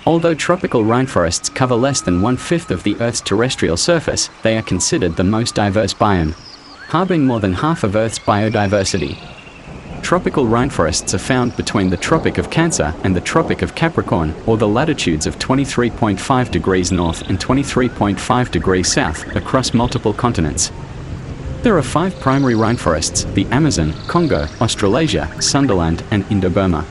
Although tropical rainforests cover less than 1/5 of the Earth's terrestrial surface, they are considered the most diverse biome, harboring more than half of Earth's biodiversity. Tropical rainforests are found between the Tropic of Cancer and the Tropic of Capricorn, or the latitudes of 23.5 degrees north and 23.5 degrees south, across multiple continents. There are 5 primary rainforests: the Amazon, Congo, Australasia, Sundaland, and Indo-Burma.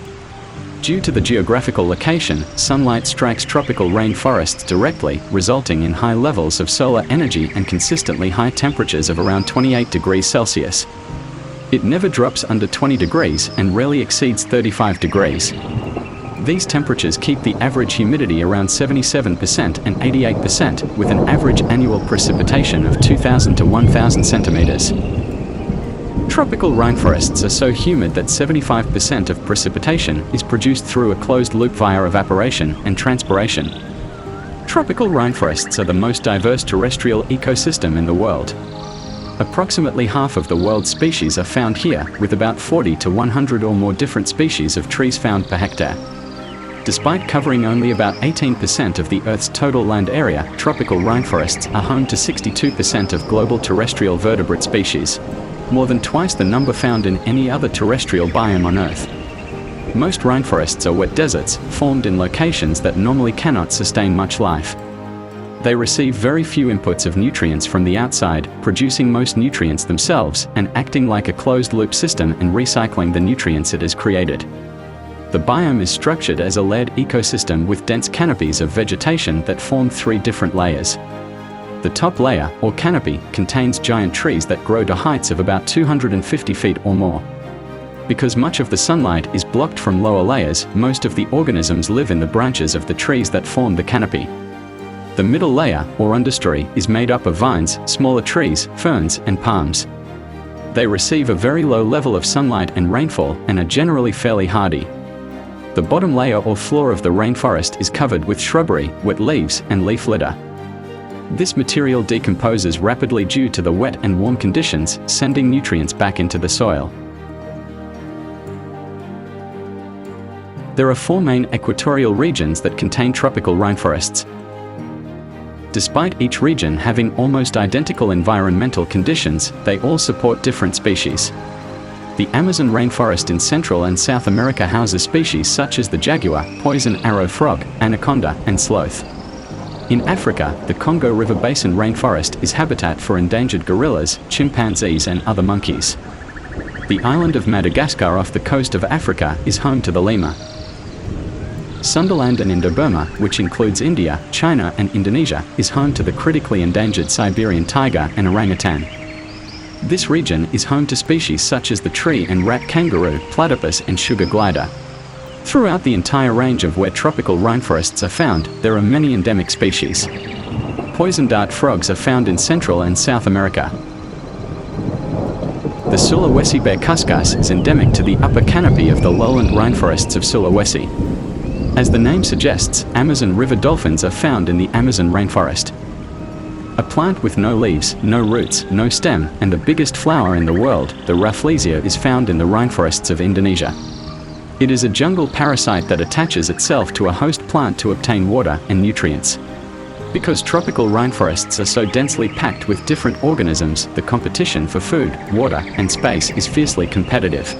Due to the geographical location, sunlight strikes tropical rainforests directly, resulting in high levels of solar energy and consistently high temperatures of around 28 degrees Celsius. It never drops under 20 degrees and rarely exceeds 35 degrees. These temperatures keep the average humidity around 77% and 88%, with an average annual precipitation of 2,000 to 1,000 centimeters. Tropical rainforests are so humid that 75% of precipitation is produced through a closed loop via evaporation and transpiration. Tropical rainforests are the most diverse terrestrial ecosystem in the world. Approximately half of the world's species are found here, with about 40 to 100 or more different species of trees found per hectare. Despite covering only about 18% of the Earth's total land area, tropical rainforests are home to 62% of global terrestrial vertebrate species, more than twice the number found in any other terrestrial biome on Earth. Most rainforests are wet deserts, formed in locations that normally cannot sustain much life. They receive very few inputs of nutrients from the outside, producing most nutrients themselves and acting like a closed-loop system and recycling the nutrients it has created. The biome is structured as a layered ecosystem with dense canopies of vegetation that form 3 different layers. The top layer, or canopy, contains giant trees that grow to heights of about 250 feet or more. Because much of the sunlight is blocked from lower layers, most of the organisms live in the branches of the trees that form the canopy. The middle layer, or understory, is made up of vines, smaller trees, ferns, and palms. They receive a very low level of sunlight and rainfall and are generally fairly hardy. The bottom layer or floor of the rainforest is covered with shrubbery, wet leaves, and leaf litter. This material decomposes rapidly due to the wet and warm conditions, sending nutrients back into the soil. There are 4 main equatorial regions that contain tropical rainforests. Despite each region having almost identical environmental conditions, they all support different species. The Amazon rainforest in Central and South America houses species such as the jaguar, poison arrow frog, anaconda, and sloth. In Africa, the Congo River Basin rainforest is habitat for endangered gorillas, chimpanzees, and other monkeys. The island of Madagascar off the coast of Africa is home to the lemur. Sundaland and Indo-Burma, which includes India, China, and Indonesia, is home to the critically endangered Siberian tiger and orangutan. This region is home to species such as the tree and rat kangaroo, platypus, and sugar glider. Throughout the entire range of where tropical rainforests are found, there are many endemic species. Poison dart frogs are found in Central and South America. The Sulawesi bear cuscus is endemic to the upper canopy of the lowland rainforests of Sulawesi. As the name suggests, Amazon river dolphins are found in the Amazon rainforest. A plant with no leaves, no roots, no stem, and the biggest flower in the world, the Rafflesia, is found in the rainforests of Indonesia. It is a jungle parasite that attaches itself to a host plant to obtain water and nutrients. Because tropical rainforests are so densely packed with different organisms, the competition for food, water, and space is fiercely competitive.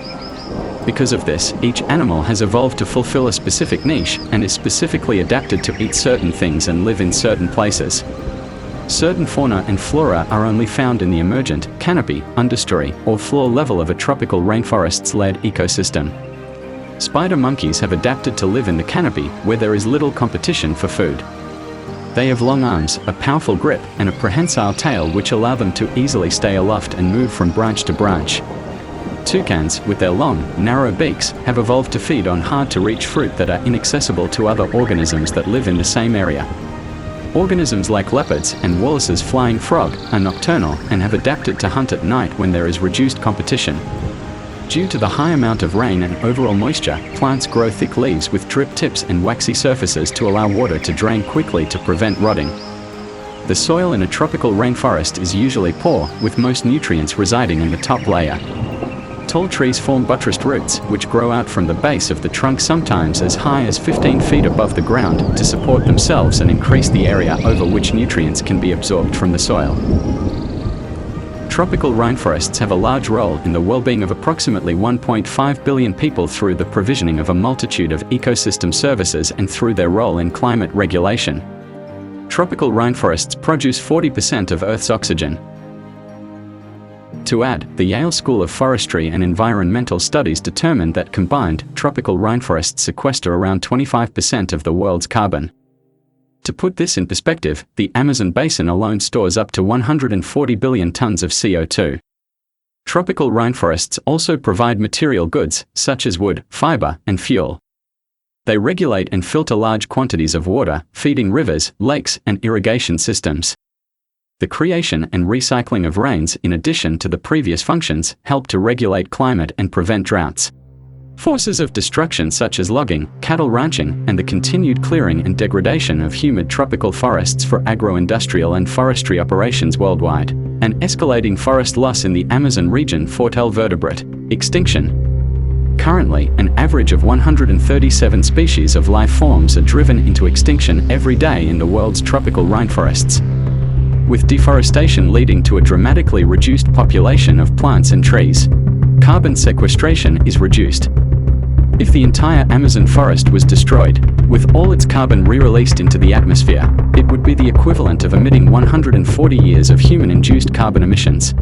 Because of this, each animal has evolved to fulfill a specific niche and is specifically adapted to eat certain things and live in certain places. Certain fauna and flora are only found in the emergent, canopy, understory, or floor level of a tropical rainforest's-led ecosystem. Spider monkeys have adapted to live in the canopy, where there is little competition for food. They have long arms, a powerful grip, and a prehensile tail which allow them to easily stay aloft and move from branch to branch. Toucans, with their long, narrow beaks, have evolved to feed on hard-to-reach fruit that are inaccessible to other organisms that live in the same area. Organisms like leopards and Wallace's flying frog are nocturnal and have adapted to hunt at night when there is reduced competition. Due to the high amount of rain and overall moisture, plants grow thick leaves with drip tips and waxy surfaces to allow water to drain quickly to prevent rotting. The soil in a tropical rainforest is usually poor, with most nutrients residing in the top layer. Tall trees form buttressed roots, which grow out from the base of the trunk sometimes as high as 15 feet above the ground to support themselves and increase the area over which nutrients can be absorbed from the soil. Tropical rainforests have a large role in the well-being of approximately 1.5 billion people through the provisioning of a multitude of ecosystem services and through their role in climate regulation. Tropical rainforests produce 40% of Earth's oxygen. To add, the Yale School of Forestry and Environmental Studies determined that combined, tropical rainforests sequester around 25% of the world's carbon. To put this in perspective, the Amazon basin alone stores up to 140 billion tons of CO2. Tropical rainforests also provide material goods, such as wood, fiber, and fuel. They regulate and filter large quantities of water, feeding rivers, lakes, and irrigation systems. The creation and recycling of rains, in addition to the previous functions, help to regulate climate and prevent droughts. Forces of destruction such as logging, cattle ranching, and the continued clearing and degradation of humid tropical forests for agro-industrial and forestry operations worldwide, and escalating forest loss in the Amazon region foretell vertebrate extinction. Currently, an average of 137 species of life forms are driven into extinction every day in the world's tropical rainforests, with deforestation leading to a dramatically reduced population of plants and trees. Carbon sequestration is reduced. If the entire Amazon forest was destroyed, with all its carbon re-released into the atmosphere, it would be the equivalent of emitting 140 years of human-induced carbon emissions.